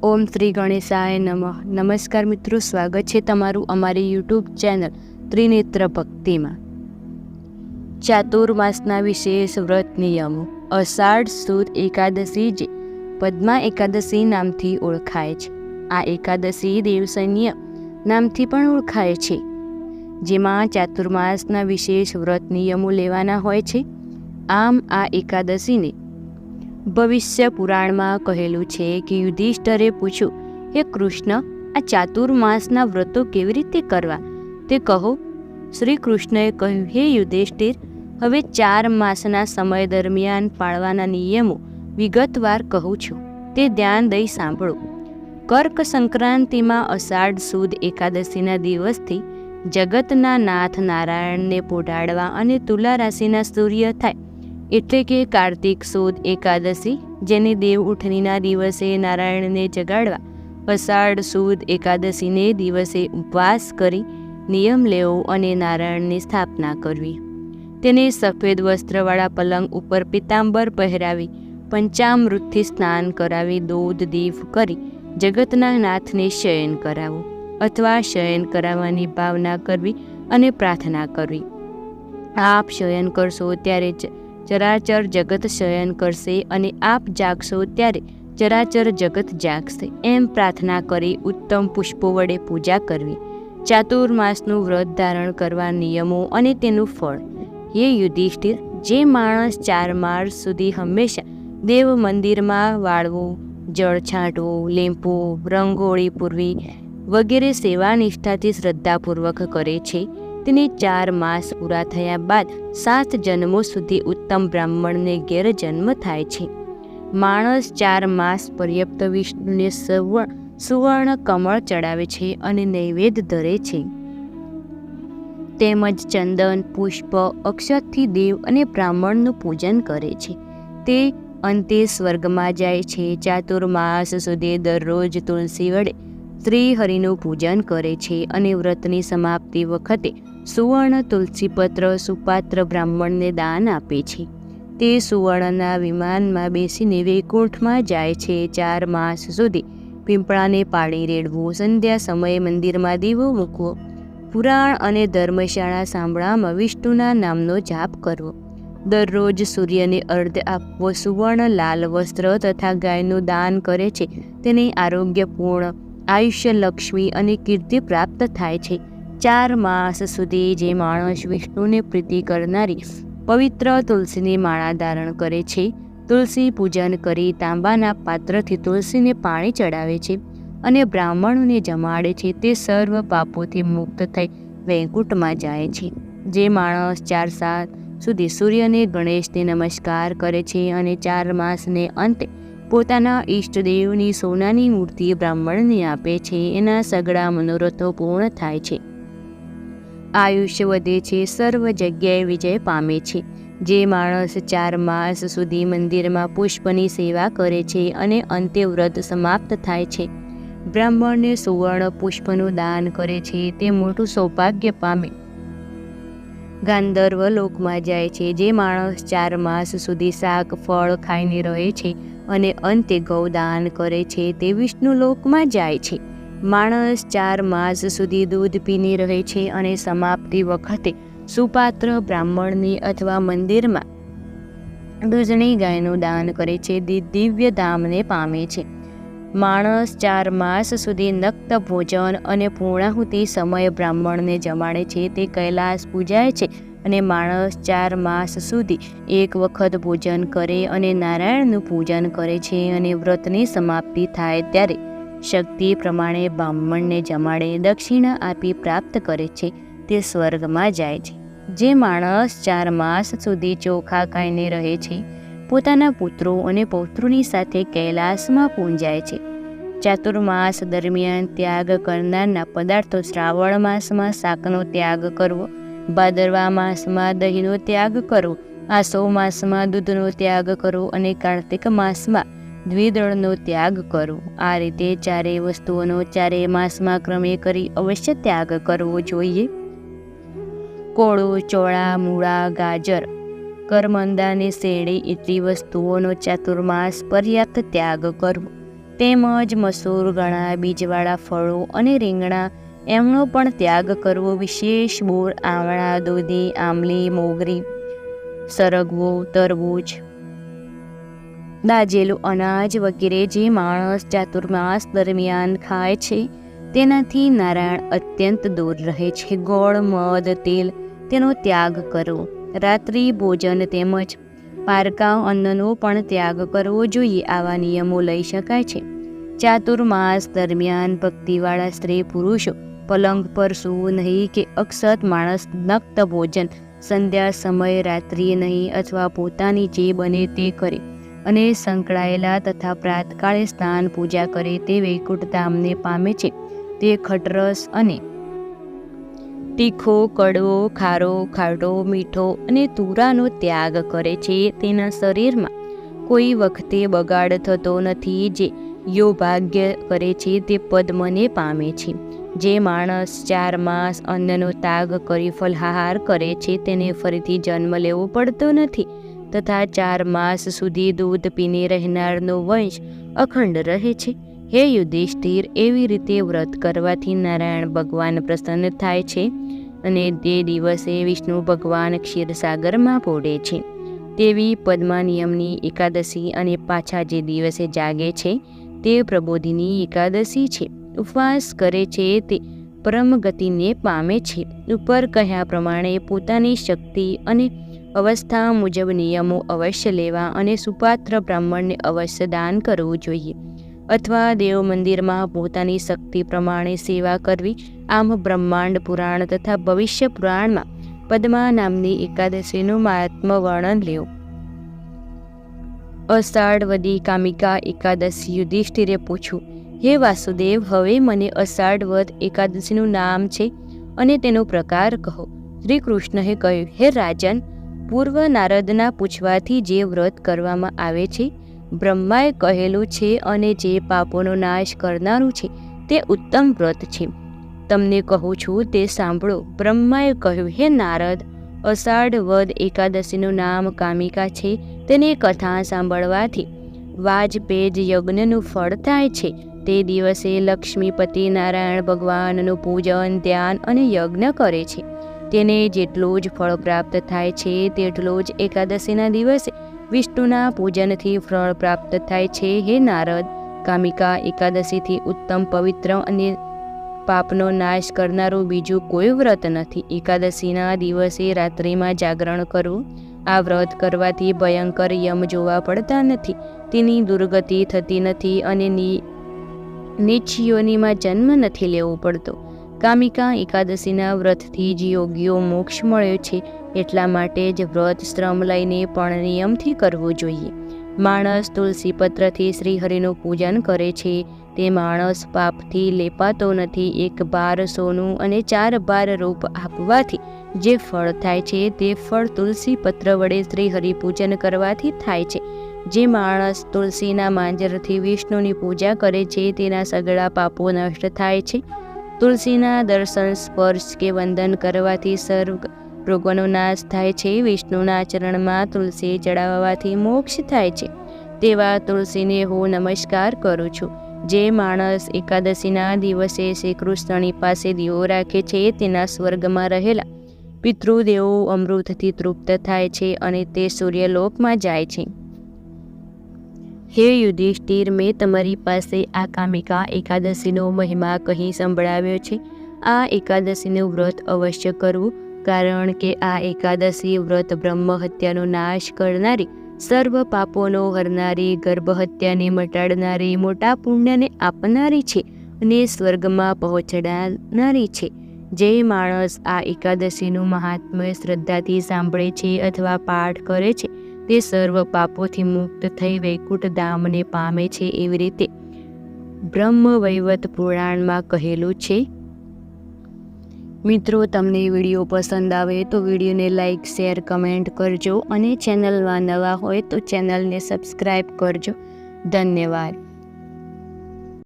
ઓમ શ્રી ગણેશાય નમઃ. નમસ્કાર મિત્રો, સ્વાગત છે તમારું અમારી યુટ્યુબ ચેનલ ત્રિનેત્ર ભક્તિમાં. ચાતુર્માસના વિશેષ વ્રત નિયમો. અષાઢ સુદ એકાદશી જે પદ્મા એકાદશી નામથી ઓળખાય છે. આ એકાદશી દેવસૈન્ય નામથી પણ ઓળખાય છે, જેમાં ચાતુર્માસના વિશેષ વ્રત નિયમો લેવાના હોય છે. આમ આ એકાદશીને ભવિષ્ય પુરાણમાં કહેલું છે કે યુધિષ્ઠરે પૂછ્યું, હે કૃષ્ણ, આ ચાતુર્માસના વ્રતો કેવી રીતે કરવા તે કહો. શ્રી કૃષ્ણએ કહ્યું, હે યુધિષ્ઠિર, હવે 4 માસના સમય દરમિયાન પાળવાના નિયમો વિગતવાર કહું છું, તે ધ્યાન દઈ સાંભળો. કર્ક સંક્રાંતિમાં અષાઢ સુદ એકાદશીના દિવસથી જગતના નાથ નારાયણને પોઢાડવા અને તુલા રાશિના સૂર્ય થાય એટલે કે કાર્તિક સુદ એકાદશી, જેને દેવ ઉઠણીના દિવસે નારાયણને જગાડવા અષાઢ સુદ એકાદશીને દિવસે ઉપવાસ કરી નિયમ લેવો અને નારાયણની સ્થાપના કરવી. તેને સફેદ વસ્ત્રવાળા પલંગ ઉપર પિતાંબર પહેરાવી પંચામૃતથી સ્નાન કરાવી દૂધ દીપ કરી જગતના નાથને શયન કરાવવું અથવા શયન કરાવવાની ભાવના કરવી અને પ્રાર્થના કરવી. આપ શયન કરશો ત્યારે ચરાચર જગત શયન કરશે અને આપ જાગશો ત્યારે ચરાચર જગત જાગશે, એમ પ્રાર્થના કરી ઉત્તમ પુષ્પો વડે પૂજા કરવી. ચાતુર્માસનું વ્રત ધારણ કરવા નિયમો અને તેનું ફળ. હે યુધિષ્ઠિર, જે માણસ 4 માસ સુધી હંમેશા દેવ મંદિરમાં વાળવું, જળ છાંટવું, લીંપવું, રંગોળી પૂરવી વગેરે સેવા નિષ્ઠાથી શ્રદ્ધાપૂર્વક કરે છે, તેને 4 માસ પૂરા થયા બાદ 7 જન્મો સુધી ઉત્તમ બ્રાહ્મણને ઘેર જન્મ થાય છે. માણસ 4 માસ પર્યપ્ત વિષ્ણુને સુવર્ણ કમળ ચડાવે છે અને નૈવેદ્ય ધરે છે. તેમજ ચંદન, પુષ્પ, અક્ષતથી દેવ અને બ્રાહ્મણનું પૂજન કરે છે. તે અંતે સ્વર્ગમાં જાય છે. ચાતુર્માસ સુધી દરરોજ તુલસી વડે શ્રી હરિનું પૂજન કરે છે અને વ્રતની સમાપ્તિ વખતે સુવર્ણ તુલસીપત્ર સુપાત્ર બ્રાહ્મણને દાન આપે છે. તે સુવર્ણના વિમાનમાં બેસીને વૈકુંઠમાં જાય છે. 4 માસ સુધી પીપળાને પાણી રેડવું, સંધ્યા સમયે મંદિરમાં દીવો મૂકવો, પુરાણ અને ધર્મશાળા સાંભળામાં વિષ્ણુના નામનો જાપ કરવો, દરરોજ સૂર્યને અર્ઘ્ય આપવો, સુવર્ણ લાલ વસ્ત્ર તથા ગાયનું દાન કરે છે, તેને આરોગ્યપૂર્ણ આયુષ્ય, લક્ષ્મી અને કીર્તિ પ્રાપ્ત થાય છે. 4 માસ સુધી જે માણસ વિષ્ણુને પ્રીતિ કરનારી પવિત્ર તુલસીની માળા ધારણ કરે છે, તુલસી પૂજન કરી તાંબાના પાત્રથી તુલસીને પાણી ચડાવે છે અને બ્રાહ્મણોને જમાડે છે, તે સર્વ પાપોથી મુક્ત થઈ વૈકુંઠમાં જાય છે. જે માણસ 4 સાલ સુધી સૂર્યને ગણેશને નમસ્કાર કરે છે અને 4 માસને અંતે પોતાના ઈષ્ટદેવની સોનાની મૂર્તિ બ્રાહ્મણને આપે છે, એના સઘળા મનોરથો પૂર્ણ થાય છે, આયુષ્ય વધે છે, સર્વ જગ્યાએ વિજય પામે છે. જે માણસ 4 માસ સુધી મંદિરમાં પુષ્પની સેવા કરે છે અને અંતે વ્રત સમાપ્ત થાય છે, બ્રાહ્મણને સુવર્ણ પુષ્પનું દાન કરે છે, તે મોટું સૌભાગ્ય પામે ગાંધર્વ લોકમાં જાય છે. જે માણસ 4 માસ સુધી શાક ફળ ખાઈને રહે છે અને અંતે ગૌદાન કરે છે, તે વિષ્ણુ લોકમાં જાય છે. માણસ 4 માસ સુધી દૂધ પીને રહે છે અને સમાપ્તિ વખતે સુપાત્ર બ્રાહ્મણને અથવા મંદિરમાં દૂધની ગાયનું દાન કરે છે, દિવ્ય ધામને પામે છે. માણસ 4 માસ સુધી નક્ત ભોજન અને પૂર્ણાહુતિ સમયે બ્રાહ્મણને જમાડે છે, તે કૈલાસ પૂજાય છે. અને માણસ 4 માસ સુધી 1 વખત ભોજન કરે અને નારાયણનું પૂજન કરે છે અને વ્રતની સમાપ્તિ થાય ત્યારે શક્તિ પ્રમાણે બ્રાહ્મણને જમાડે દક્ષિણા આપી પ્રાપ્ત કરે છે, તે સ્વર્ગમાં જાય છે. જે માણસ 4 માસ સુધી ચોખા ખાઈને રહે છે, પોતાના પુત્રો અને પૌત્રોની સાથે કૈલાસમાં પૂંજાય છે. ચાતુર્માસ દરમિયાન ત્યાગ કરનારના પદાર્થો: શ્રાવણ માસમાં શાકનો ત્યાગ કરવો, ભાદરવા માસમાં દહીંનો ત્યાગ કરવો, આસો માસમાં દૂધનો ત્યાગ કરવો અને કાર્તિક માસમાં દ્વિદળનો ત્યાગ કરવો. આ રીતે 4 વસ્તુઓનો 4 માસમાં ક્રમે કરી અવશ્ય ત્યાગ કરવો જોઈએ. કોળું, ચોળા, મૂળા, ગાજર, કરમંદા અને શેરડી એટલી વસ્તુઓનો ચાતુર્માસ પર્યાપ્ત ત્યાગ કરવો. તેમજ મસૂર, ગણા, બીજવાળા ફળો અને રીંગણા એમનો પણ ત્યાગ કરવો. વિશેષ બોર, આવળા, દૂધી, આંબલી, મોગરી, સરગવો, તરબૂચ, દાજેલું અનાજ વગેરે જે માણસ ચાતુર્માસ દરમિયાન ખાય છે તેનાથી નારાયણ અત્યંત દૂર રહે છે. ગોળ, મધ, તેલ તેનો ત્યાગ કરવો. રાત્રિ ભોજન તેમજ પારકા અન્નનો પણ ત્યાગ કરવો જોઈએ. આવા નિયમો લઈ શકાય છે. ચાતુર્માસ દરમિયાન ભક્તિવાળા સ્ત્રી પુરુષો પલંગ પર સૂવું નહીં કે અક્ષત માણસ નક્ત ભોજન સંધ્યા સમયે રાત્રિએ નહીં અથવા પોતાની જે બને તે કરે અને સંકળાયેલા તથા પ્રાતકાળે સ્નાન પૂજા કરે તે વૈકુંઠ ધામને પામે છે. તે ખટરસ અને તીખો, કડવો, ખારો, ખાટો, મીઠો અને તુરાનો ત્યાગ કરે છે. તેના શરીરમાં કોઈ વખતે બગાડ થતો નથી. જે યોભાગ્ય કરે છે તે પદ્મને પામે છે. જે માણસ 4 માસ અન્નનો ત્યાગ કરી ફલાહાર કરે છે તેને ફરીથી જન્મ લેવો પડતો નથી તથા 4 માસ સુધી દૂધ પીને રહેનારનો વંશ અખંડ રહે છે. હે યુધિષ્ઠિર, એવી રીતે વ્રત કરવાથી નારાયણ ભગવાન પ્રસન્ન થાય છે અને તે દિવસે વિષ્ણુ ભગવાન ક્ષીરસાગરમાં પોઢે છે. તેવી પદ્મા નિયમની એકાદશી અને પાછા જે દિવસે જાગે છે તે પ્રબોધિની એકાદશી છે. ઉપવાસ કરે છે તે પરમ ગતિને પામે છે. ઉપર કહ્યા પ્રમાણે પોતાની શક્તિ અને અવસ્થા મુજબ નિયમો અવશ્ય લેવા અને સુપાત્ર બ્રાહ્મણને અવશ્ય દાન કરવું જોઈએ અથવા દેવ મંદિરમાં પોતાની શક્તિ પ્રમાણે સેવા કરવી. આમ બ્રહ્માંડ પુરાણ તથા ભવિષ્ય પુરાણમાં પદ્મા નામની એકાદશીનું મહાત્મ્ય વર્ણન લેવું. અષાઢવદી કામિકા એકાદશી. યુધિષ્ઠિરે પૂછ્યું, હે વાસુદેવ, હવે મને અષાઢવદ એકાદશીનું નામ છે અને તેનો પ્રકાર કહો. શ્રી કૃષ્ણએ કહ્યું, હે રાજન, પૂર્વ નારદના પૂછવાથી જે વ્રત કરવામાં આવે છે બ્રહ્માએ કહેલું છે અને જે પાપોનો નાશ કરનારું છે તે ઉત્તમ વ્રત છે. તમને કહું છું તે સાંભળો. બ્રહ્માએ કહ્યું, હે નારદ, અષાઢવદ એકાદશીનું નામ કામિકા છે. તેની કથા સાંભળવાથી વાજપેય યજ્ઞનું ફળ થાય છે. તે દિવસે લક્ષ્મીપતિ નારાયણ ભગવાનનું પૂજન, ધ્યાન અને યજ્ઞ કરે છે. તેને જેટલું જ ફળ પ્રાપ્ત થાય છે તેટલું જ એકાદશીના દિવસે વિષ્ણુના પૂજનથી ફળ પ્રાપ્ત થાય છે. હે નારદ, કામિકા એકાદશીથી ઉત્તમ, પવિત્ર અને પાપનો નાશ કરનારું બીજું કોઈ વ્રત નથી. એકાદશીના દિવસે રાત્રિમાં જાગરણ કરવું. આ વ્રત કરવાથી ભયંકર યમ જોવા પડતા નથી, તેની દુર્ગતિ થતી નથી અને નીચ યોનિમાં જન્મ નથી લેવો પડતો. કામિકા એકાદશીના વ્રતથી જ યોગીઓ મોક્ષ મળ્યો છે. એટલા માટે જ વ્રત શ્રમ લઈને પણ નિયમથી કરવું જોઈએ. માણસ તુલસી પત્રથી શ્રીહરિનું પૂજન કરે છે તે માણસ પાપથી લેપાતો નથી. 1 ભાર સોનું અને 4 ભાર રૂપ આપવાથી જે ફળ થાય છે તે ફળ તુલસી પત્ર વડે શ્રીહરિ પૂજન કરવાથી થાય છે. જે માણસ તુલસીના માંજરથી વિષ્ણુની પૂજા કરે છે તેના સગળા પાપો નષ્ટ થાય છે. તુલસીના દર્શન, સ્પર્શ કે વંદન કરવાથી સર્વ રોગોનો નાશ થાય છે. વિષ્ણુના ચરણમાં તુલસી ચડાવવાથી મોક્ષ થાય છે. તેવા તુલસીને હું નમસ્કાર કરું છું. જે માણસ એકાદશીના દિવસે શ્રી કૃષ્ણની પાસે દીવો રાખે છે તેના સ્વર્ગમાં રહેલા પિતૃદેવો અમૃતથી તૃપ્ત થાય છે અને તે સૂર્યલોકમાં જાય છે. હે યુધિષ્ઠિર, મેં તમારી પાસે આ કામિકા એકાદશીનો મહિમા કહી સંભળાવ્યો છે. આ એકાદશીનું વ્રત અવશ્ય કરવું, કારણ કે આ એકાદશી વ્રત બ્રહ્મ હત્યાનો નાશ કરનારી, સર્વ પાપોનો હરનારી, ગર્ભહત્યાને મટાડનારી, મોટા પુણ્યને આપનારી છે અને સ્વર્ગમાં પહોંચાડનારી છે. જે માણસ આ એકાદશીનું મહાત્મ્ય શ્રદ્ધાથી સાંભળે છે અથવા પાઠ કરે છે તે સર્વ પાપોથી મુક્ત થઈ વૈકુંઠ ધામને પામે છે. એવી રીતે બ્રહ્મ વૈવર્ત પુરાણમાં કહેલું છે. મિત્રો, તમને વિડીયો પસંદ આવે તો વિડીયોને લાઇક, શેર, કમેન્ટ કરજો અને ચેનલમાં નવા હોય તો ચેનલને સબસ્ક્રાઈબ કરજો. ધન્યવાદ.